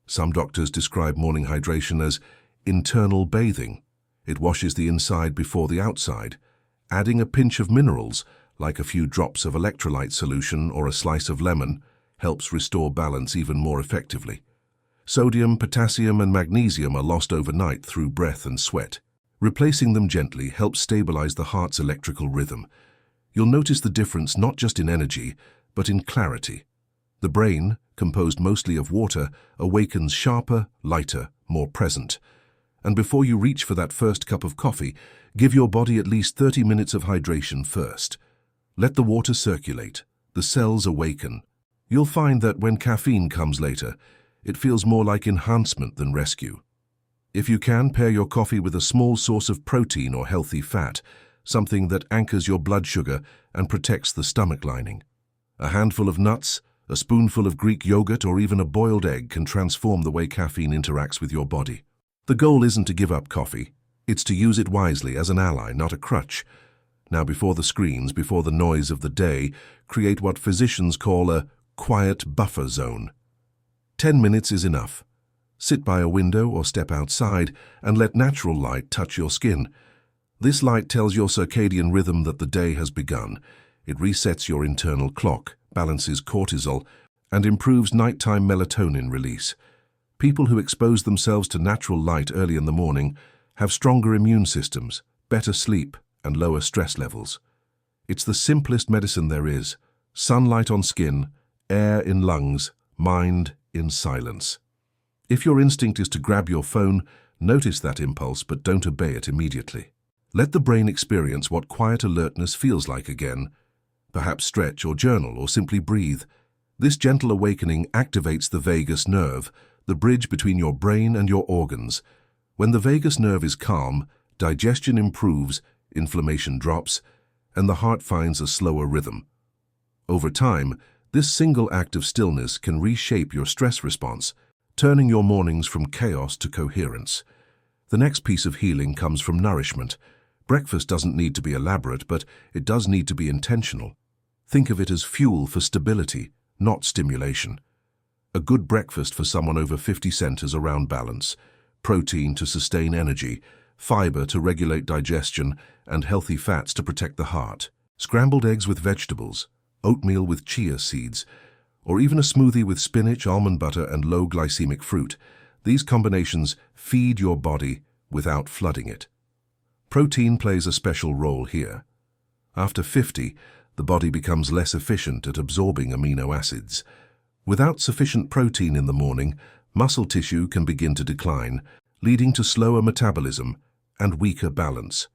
Some doctors describe morning hydration as internal bathing. It washes the inside before the outside. Adding a pinch of minerals, like a few drops of electrolyte solution or a slice of lemon, helps restore balance even more effectively. Sodium, potassium, and magnesium are lost overnight through breath and sweat. Replacing them gently helps stabilize the heart's electrical rhythm. You'll notice the difference not just in energy, but in clarity. The brain, composed mostly of water, awakens sharper, lighter, more present. And before you reach for that first cup of coffee, give your body at least 30 minutes of hydration first. Let the water circulate, the cells awaken. You'll find that when caffeine comes later, it feels more like enhancement than rescue. If you can, pair your coffee with a small source of protein or healthy fat, something that anchors your blood sugar and protects the stomach lining. A handful of nuts, a spoonful of Greek yogurt, or even a boiled egg can transform the way caffeine interacts with your body. The goal isn't to give up coffee. It's to use it wisely as an ally, not a crutch. Now, before the screens, before the noise of the day, create what physicians call a quiet buffer zone. 10 minutes is enough. Sit by a window or step outside and let natural light touch your skin. This light tells your circadian rhythm that the day has begun. It resets your internal clock, balances cortisol, and improves nighttime melatonin release. People who expose themselves to natural light early in the morning have stronger immune systems, better sleep, and lower stress levels. It's the simplest medicine there is. Sunlight on skin, air in lungs, mind in silence. If your instinct is to grab your phone, notice that impulse but don't obey it immediately. Let the brain experience what quiet alertness feels like again. Perhaps stretch or journal or simply breathe. This gentle awakening activates the vagus nerve, the bridge between your brain and your organs. When the vagus nerve is calm, digestion improves, inflammation drops, and the heart finds a slower rhythm. Over time, this single act of stillness can reshape your stress response, turning your mornings from chaos to coherence. The next piece of healing comes from nourishment. Breakfast doesn't need to be elaborate, but it does need to be intentional. Think of it as fuel for stability, not stimulation. A good breakfast for someone over 50 centers around balance, protein to sustain energy, fiber to regulate digestion, and healthy fats to protect the heart. Scrambled eggs with vegetables, oatmeal with chia seeds, or even a smoothie with spinach, almond butter, and low glycemic fruit. These combinations feed your body without flooding it. Protein plays a special role here. After 50, the body becomes less efficient at absorbing amino acids. Without sufficient protein in the morning, muscle tissue can begin to decline, leading to slower metabolism and weaker balance.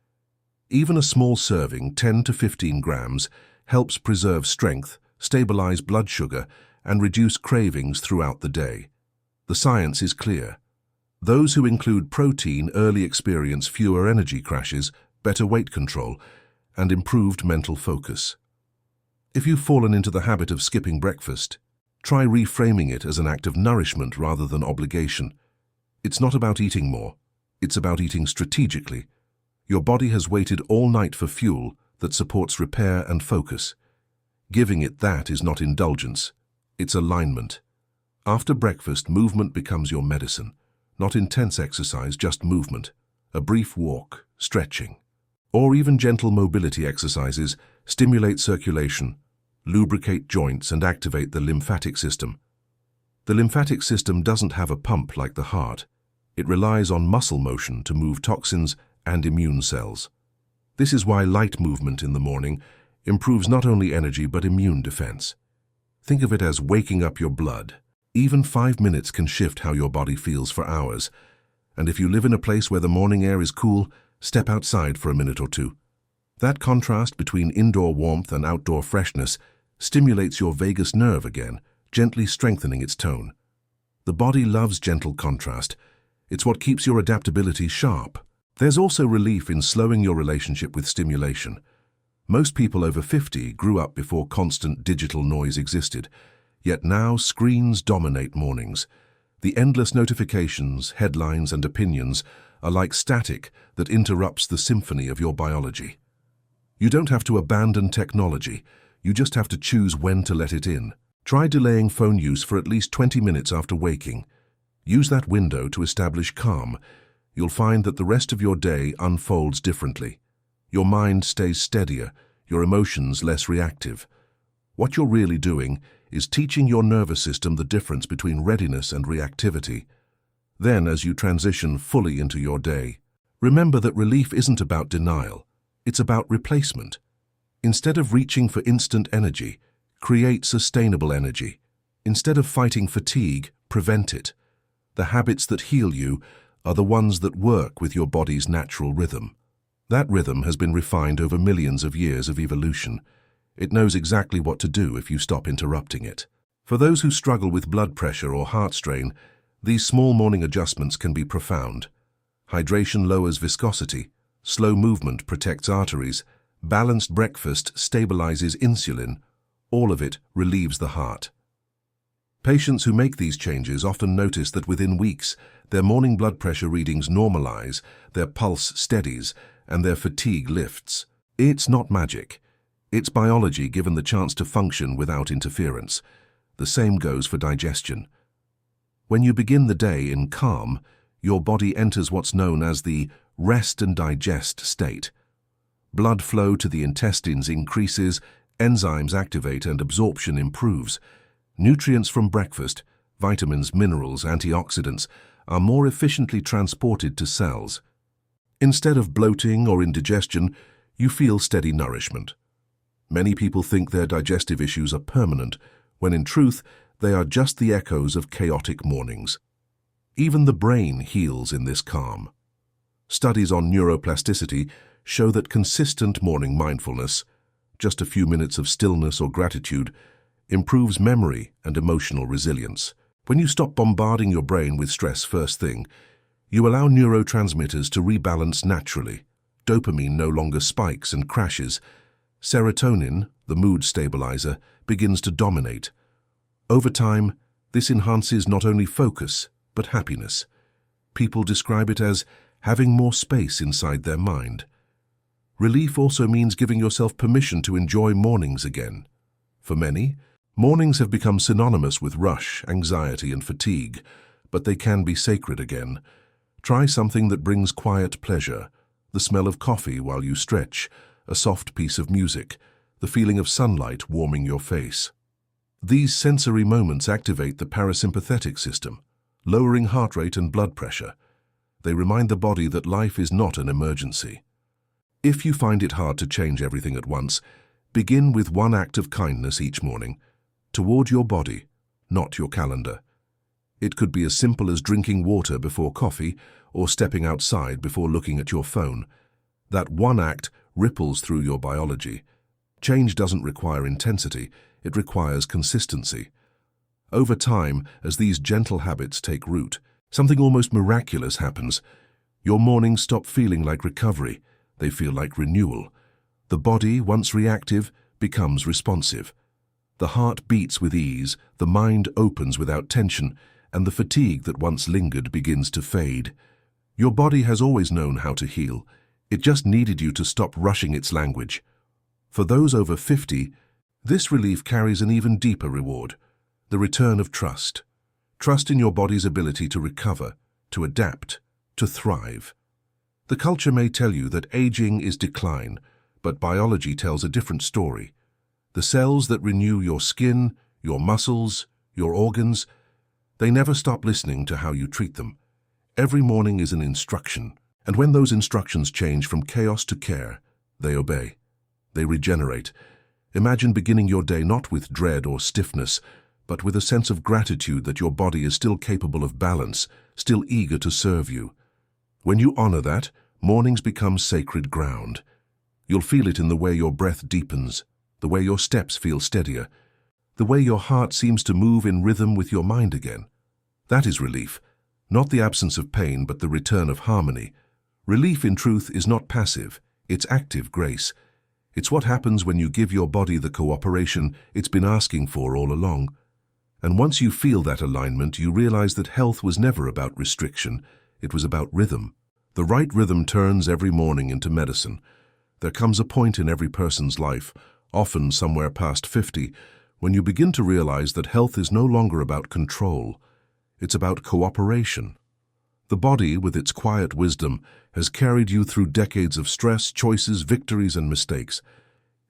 Even a small serving, 10 to 15 grams, helps preserve strength, stabilize blood sugar, and reduce cravings throughout the day. The science is clear. Those who include protein early experience fewer energy crashes, better weight control, and improved mental focus. If you've fallen into the habit of skipping breakfast, try reframing it as an act of nourishment rather than obligation. It's not about eating more. It's about eating strategically. Your body has waited all night for fuel that supports repair and focus. Giving it that is not indulgence. It's alignment. After breakfast, movement becomes your medicine. Not intense exercise, just movement. A brief walk, stretching, or even gentle mobility exercises stimulate circulation, lubricate joints, and activate the lymphatic system. The lymphatic system doesn't have a pump like the heart. It relies on muscle motion to move toxins and immune cells. This is why light movement in the morning improves not only energy but immune defense. Think of it as waking up your blood. Even 5 minutes can shift how your body feels for hours. And if you live in a place where the morning air is cool, step outside for a minute or two. That contrast between indoor warmth and outdoor freshness stimulates your vagus nerve again, gently strengthening its tone. The body loves gentle contrast. It's what keeps your adaptability sharp. There's also relief in slowing your relationship with stimulation. Most people over 50 grew up before constant digital noise existed, yet now screens dominate mornings. The endless notifications, headlines, and opinions are like static that interrupts the symphony of your biology. You don't have to abandon technology, you just have to choose when to let it in. Try delaying phone use for at least 20 minutes after waking. Use that window to establish calm. You'll find that the rest of your day unfolds differently. Your mind stays steadier, your emotions less reactive. What you're really doing is teaching your nervous system the difference between readiness and reactivity. Then, as you transition fully into your day, remember that relief isn't about denial, it's about replacement. Instead of reaching for instant energy, create sustainable energy. Instead of fighting fatigue, prevent it. The habits that heal you are the ones that work with your body's natural rhythm. That rhythm has been refined over millions of years of evolution. It knows exactly what to do if you stop interrupting it. For those who struggle with blood pressure or heart strain, these small morning adjustments can be profound. Hydration lowers viscosity, slow movement protects arteries, balanced breakfast stabilizes insulin, all of it relieves the heart. Patients who make these changes often notice that within weeks, their morning blood pressure readings normalize, their pulse steadies, and their fatigue lifts. It's not magic. It's biology given the chance to function without interference. The same goes for digestion. When you begin the day in calm, your body enters what's known as the rest and digest state. Blood flow to the intestines increases, enzymes activate, and absorption improves. Nutrients from breakfast, vitamins, minerals, antioxidants, are more efficiently transported to cells. Instead of bloating or indigestion, you feel steady nourishment. Many people think their digestive issues are permanent, when in truth, they are just the echoes of chaotic mornings. Even the brain heals in this calm. Studies on neuroplasticity show that consistent morning mindfulness, just a few minutes of stillness or gratitude, improves memory and emotional resilience. When you stop bombarding your brain with stress first thing, you allow neurotransmitters to rebalance naturally. Dopamine no longer spikes and crashes. Serotonin, the mood stabilizer, begins to dominate. Over time, this enhances not only focus, but happiness. People describe it as having more space inside their mind. Relief also means giving yourself permission to enjoy mornings again. For many, mornings have become synonymous with rush, anxiety, and fatigue, but they can be sacred again. Try something that brings quiet pleasure, the smell of coffee while you stretch, a soft piece of music, the feeling of sunlight warming your face. These sensory moments activate the parasympathetic system, lowering heart rate and blood pressure. They remind the body that life is not an emergency. If you find it hard to change everything at once, begin with one act of kindness each morning, toward your body, not your calendar. It could be as simple as drinking water before coffee or stepping outside before looking at your phone. That one act ripples through your biology. Change doesn't require intensity, it requires consistency. Over time, as these gentle habits take root, something almost miraculous happens. Your mornings stop feeling like recovery, they feel like renewal. The body, once reactive, becomes responsive. The heart beats with ease, the mind opens without tension, and the fatigue that once lingered begins to fade. Your body has always known how to heal. It just needed you to stop rushing its language. For those over 50, this relief carries an even deeper reward, the return of trust. Trust in your body's ability to recover, to adapt, to thrive. The culture may tell you that aging is decline, but biology tells a different story. The cells that renew your skin, your muscles, your organs, they never stop listening to how you treat them. Every morning is an instruction, and when those instructions change from chaos to care, they obey. They regenerate. Imagine beginning your day not with dread or stiffness, but with a sense of gratitude that your body is still capable of balance, still eager to serve you. When you honor that, mornings become sacred ground. You'll feel it in the way your breath deepens, the way your steps feel steadier, the way your heart seems to move in rhythm with your mind again. That is relief, not the absence of pain, but the return of harmony. Relief, in truth, is not passive, it's active grace. It's what happens when you give your body the cooperation it's been asking for all along. And once you feel that alignment, you realize that health was never about restriction, it was about rhythm. The right rhythm turns every morning into medicine. There comes a point in every person's life, often somewhere past 50, when you begin to realize that health is no longer about control. It's about cooperation. The body, with its quiet wisdom, has carried you through decades of stress, choices, victories, and mistakes.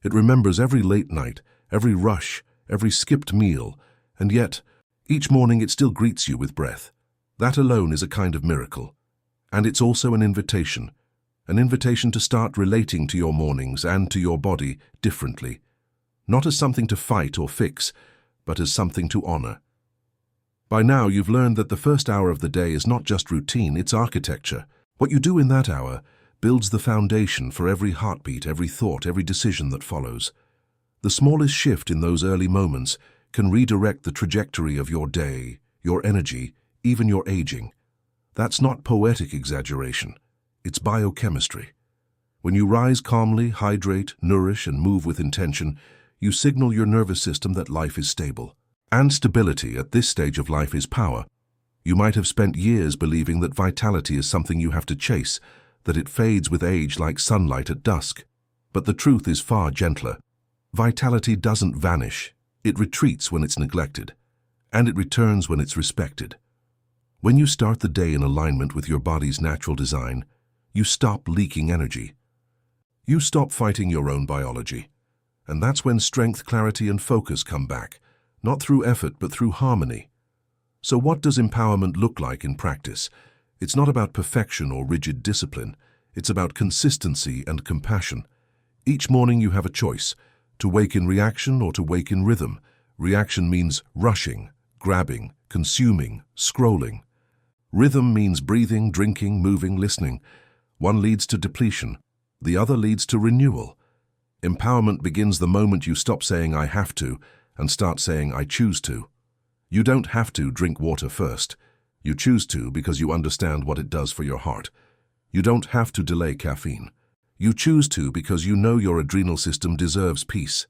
It remembers every late night, every rush, every skipped meal, and yet, each morning it still greets you with breath. That alone is a kind of miracle. And it's also an invitation to start relating to your mornings and to your body differently, not as something to fight or fix, but as something to honor. By now, you've learned that the first hour of the day is not just routine, it's architecture. What you do in that hour builds the foundation for every heartbeat, every thought, every decision that follows. The smallest shift in those early moments can redirect the trajectory of your day, your energy, even your aging. That's not poetic exaggeration. It's biochemistry. When you rise calmly, hydrate, nourish, and move with intention, you signal your nervous system that life is stable. And stability at this stage of life is power. You might have spent years believing that vitality is something you have to chase, that it fades with age like sunlight at dusk. But the truth is far gentler. Vitality doesn't vanish. It retreats when it's neglected, and it returns when it's respected. When you start the day in alignment with your body's natural design, you stop leaking energy. You stop fighting your own biology. And that's when strength, clarity, and focus come back, not through effort but through harmony. So what does empowerment look like in practice? It's not about perfection or rigid discipline. It's about consistency and compassion. Each morning you have a choice, to wake in reaction or to wake in rhythm. Reaction means rushing, grabbing, consuming, scrolling. Rhythm means breathing, drinking, moving, listening. One leads to depletion. The other leads to renewal. Empowerment begins the moment you stop saying "I have to" and start saying "I choose to." You don't have to drink water first. You choose to because you understand what it does for your heart. You don't have to delay caffeine. You choose to because you know your adrenal system deserves peace.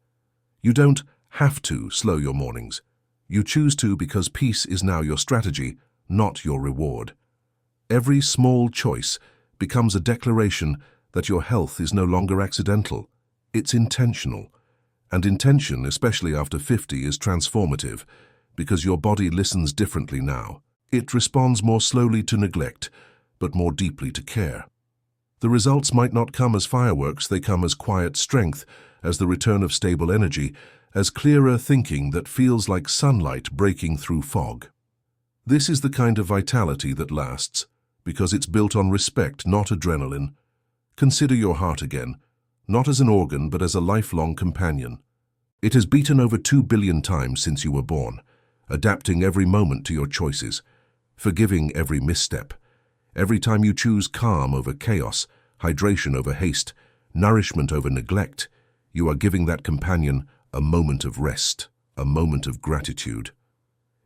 You don't have to slow your mornings. You choose to because peace is now your strategy, not your reward. Every small choice becomes a declaration that your health is no longer accidental. It's intentional. And intention, especially after 50, is transformative because your body listens differently now. It responds more slowly to neglect, but more deeply to care. The results might not come as fireworks, they come as quiet strength, as the return of stable energy, as clearer thinking that feels like sunlight breaking through fog. This is the kind of vitality that lasts, because it's built on respect, not adrenaline. Consider your heart again, not as an organ, but as a lifelong companion. It has beaten over 2 billion times since you were born, adapting every moment to your choices, forgiving every misstep. Every time you choose calm over chaos, hydration over haste, nourishment over neglect, you are giving that companion a moment of rest, a moment of gratitude.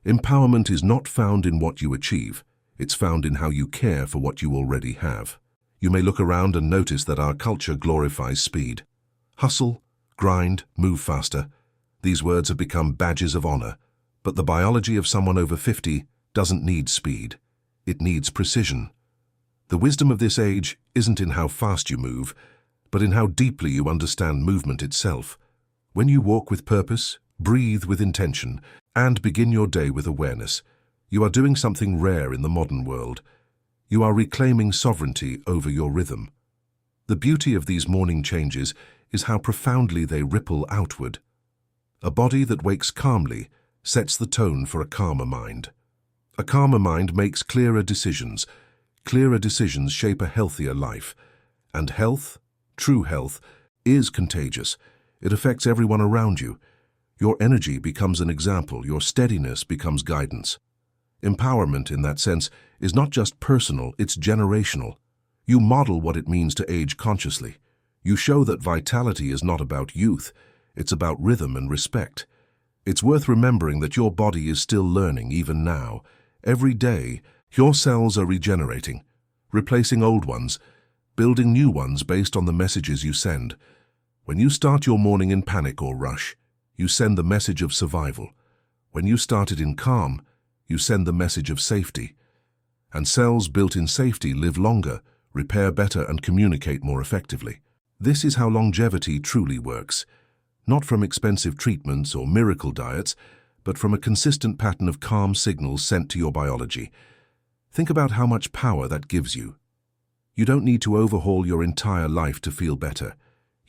Empowerment is not found in what you achieve, it's found in how you care for what you already have. You may look around and notice that our culture glorifies speed. Hustle, grind, move faster. These words have become badges of honor. But the biology of someone over 50 doesn't need speed. It needs precision. The wisdom of this age isn't in how fast you move, but in how deeply you understand movement itself. When you walk with purpose, breathe with intention, and begin your day with awareness, you are doing something rare in the modern world. You are reclaiming sovereignty over your rhythm. The beauty of these morning changes is how profoundly they ripple outward. A body that wakes calmly sets the tone for a calmer mind. A calmer mind makes clearer decisions. Clearer decisions shape a healthier life. And health, true health, is contagious. It affects everyone around you. Your energy becomes an example. Your steadiness becomes guidance. Empowerment, in that sense, is not just personal, it's generational. You model what it means to age consciously. You show that vitality is not about youth, it's about rhythm and respect. It's worth remembering that your body is still learning even now. Every day, your cells are regenerating, replacing old ones, building new ones based on the messages you send. When you start your morning in panic or rush, you send the message of survival. When you start it in calm, you send the message of safety. And cells built in safety live longer, repair better, and communicate more effectively. This is how longevity truly works, not from expensive treatments or miracle diets, but from a consistent pattern of calm signals sent to your biology. Think about how much power that gives you. You don't need to overhaul your entire life to feel better.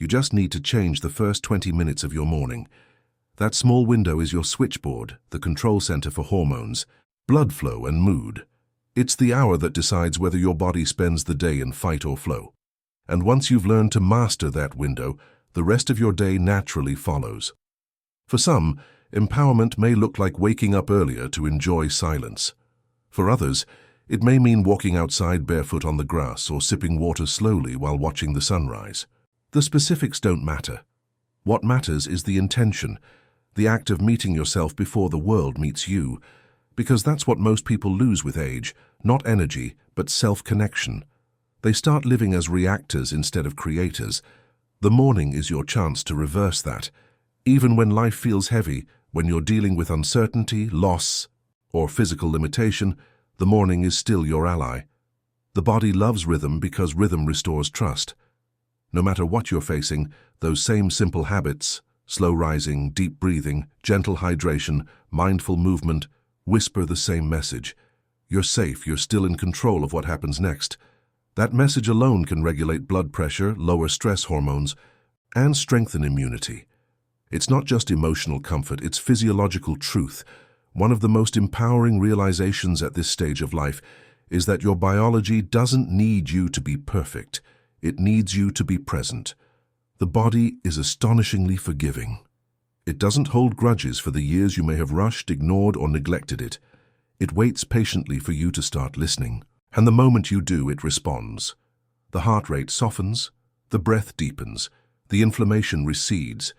You just need to change the first 20 minutes of your morning. That small window is your switchboard, the control center for hormones, blood flow, and mood. It's the hour that decides whether your body spends the day in fight or flow. And once you've learned to master that window, the rest of your day naturally follows. For some, empowerment may look like waking up earlier to enjoy silence. For others, it may mean walking outside barefoot on the grass or sipping water slowly while watching the sunrise. The specifics don't matter. What matters is the intention, the act of meeting yourself before the world meets you, because that's what most people lose with age, not energy, but self-connection. They start living as reactors instead of creators. The morning is your chance to reverse that. Even when life feels heavy, when you're dealing with uncertainty, loss, or physical limitation, the morning is still your ally. The body loves rhythm because rhythm restores trust. No matter what you're facing, those same simple habits, slow rising, deep breathing, gentle hydration, mindful movement, whisper the same message. You're safe, you're still in control of what happens next. That message alone can regulate blood pressure, lower stress hormones, and strengthen immunity. It's not just emotional comfort, it's physiological truth. One of the most empowering realizations at this stage of life is that your biology doesn't need you to be perfect. It needs you to be present. The body is astonishingly forgiving. It doesn't hold grudges for the years you may have rushed, ignored, or neglected it. It waits patiently for you to start listening. And the moment you do, it responds. The heart rate softens, the breath deepens, the inflammation recedes.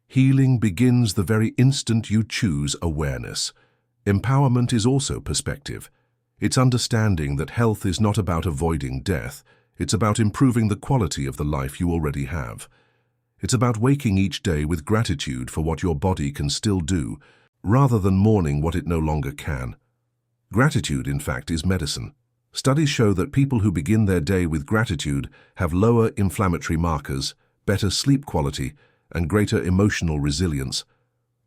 Healing begins the very instant you choose awareness. Empowerment is also perspective. It's understanding that health is not about avoiding death. It's about improving the quality of the life you already have. It's about waking each day with gratitude for what your body can still do, rather than mourning what it no longer can. Gratitude, in fact, is medicine. Studies show that people who begin their day with gratitude have lower inflammatory markers, better sleep quality, and greater emotional resilience.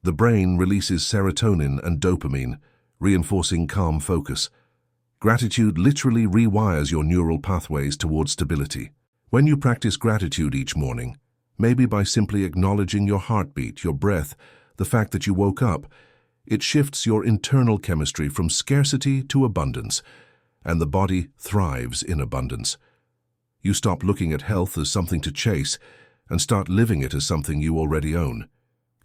The brain releases serotonin and dopamine, reinforcing calm focus. Gratitude literally rewires your neural pathways towards stability. When you practice gratitude each morning, maybe by simply acknowledging your heartbeat, your breath, the fact that you woke up, it shifts your internal chemistry from scarcity to abundance, and the body thrives in abundance. You stop looking at health as something to chase and start living it as something you already own.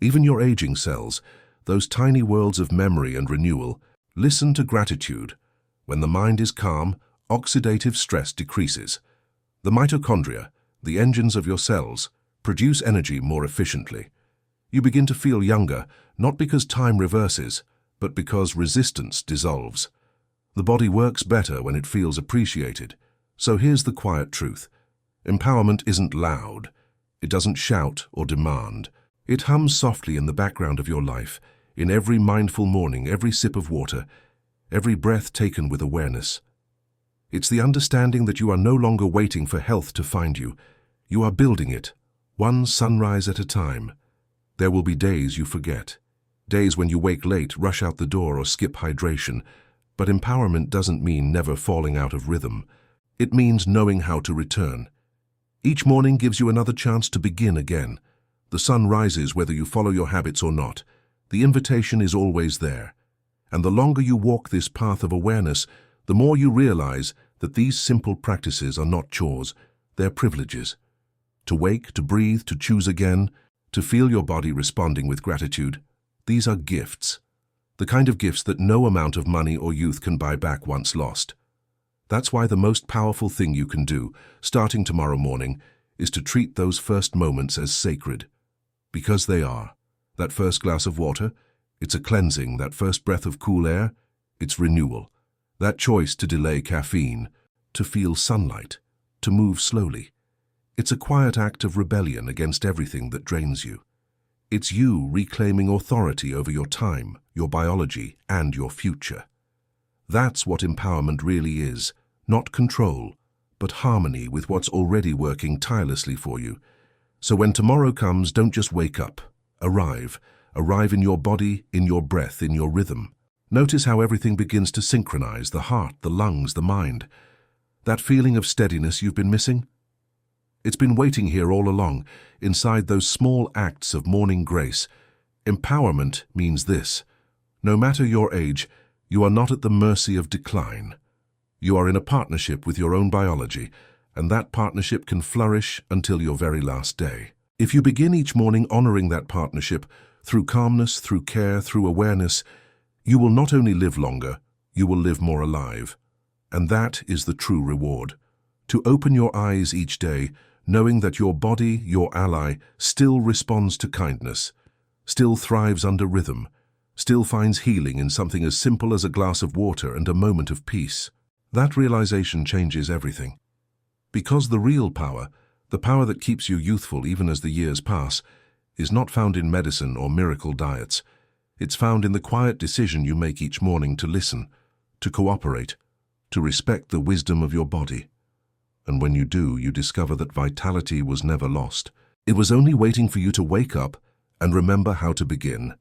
Even your aging cells, those tiny worlds of memory and renewal, listen to gratitude. When the mind is calm, oxidative stress decreases. The mitochondria, the engines of your cells, produce energy more efficiently. You begin to feel younger, not because time reverses, but because resistance dissolves. The body works better when it feels appreciated. So here's the quiet truth. Empowerment isn't loud. It doesn't shout or demand. It hums softly in the background of your life, in every mindful morning, every sip of water, every breath taken with awareness. It's the understanding that you are no longer waiting for health to find you. You are building it, one sunrise at a time. There will be days you forget, days when you wake late, rush out the door, or skip hydration. But empowerment doesn't mean never falling out of rhythm. It means knowing how to return. Each morning gives you another chance to begin again. The sun rises whether you follow your habits or not. The invitation is always there. And the longer you walk this path of awareness, the more you realize that these simple practices are not chores, they're privileges. To wake, to breathe, to choose again, to feel your body responding with gratitude, these are gifts. The kind of gifts that no amount of money or youth can buy back once lost. That's why the most powerful thing you can do, starting tomorrow morning, is to treat those first moments as sacred. Because they are. That first glass of water, it's a cleansing. That first breath of cool air, it's renewal. That choice to delay caffeine, to feel sunlight, to move slowly. It's a quiet act of rebellion against everything that drains you. It's you reclaiming authority over your time, your biology, and your future. That's what empowerment really is, not control, but harmony with what's already working tirelessly for you. So when tomorrow comes, don't just wake up. Arrive. Arrive in your body, in your breath, in your rhythm. Notice how everything begins to synchronize: the heart, the lungs, the mind. That feeling of steadiness you've been missing? It's been waiting here all along, inside those small acts of morning grace. Empowerment means this: no matter your age, you are not at the mercy of decline. You are in a partnership with your own biology, and that partnership can flourish until your very last day. If you begin each morning honoring that partnership, through calmness, through care, through awareness, you will not only live longer, you will live more alive. And that is the true reward. To open your eyes each day, knowing that your body, your ally, still responds to kindness, still thrives under rhythm, still finds healing in something as simple as a glass of water and a moment of peace. That realization changes everything. Because the real power, the power that keeps you youthful even as the years pass, is not found in medicine or miracle diets. It's found in the quiet decision you make each morning to listen, to cooperate, to respect the wisdom of your body. And when you do, you discover that vitality was never lost. It was only waiting for you to wake up and remember how to begin.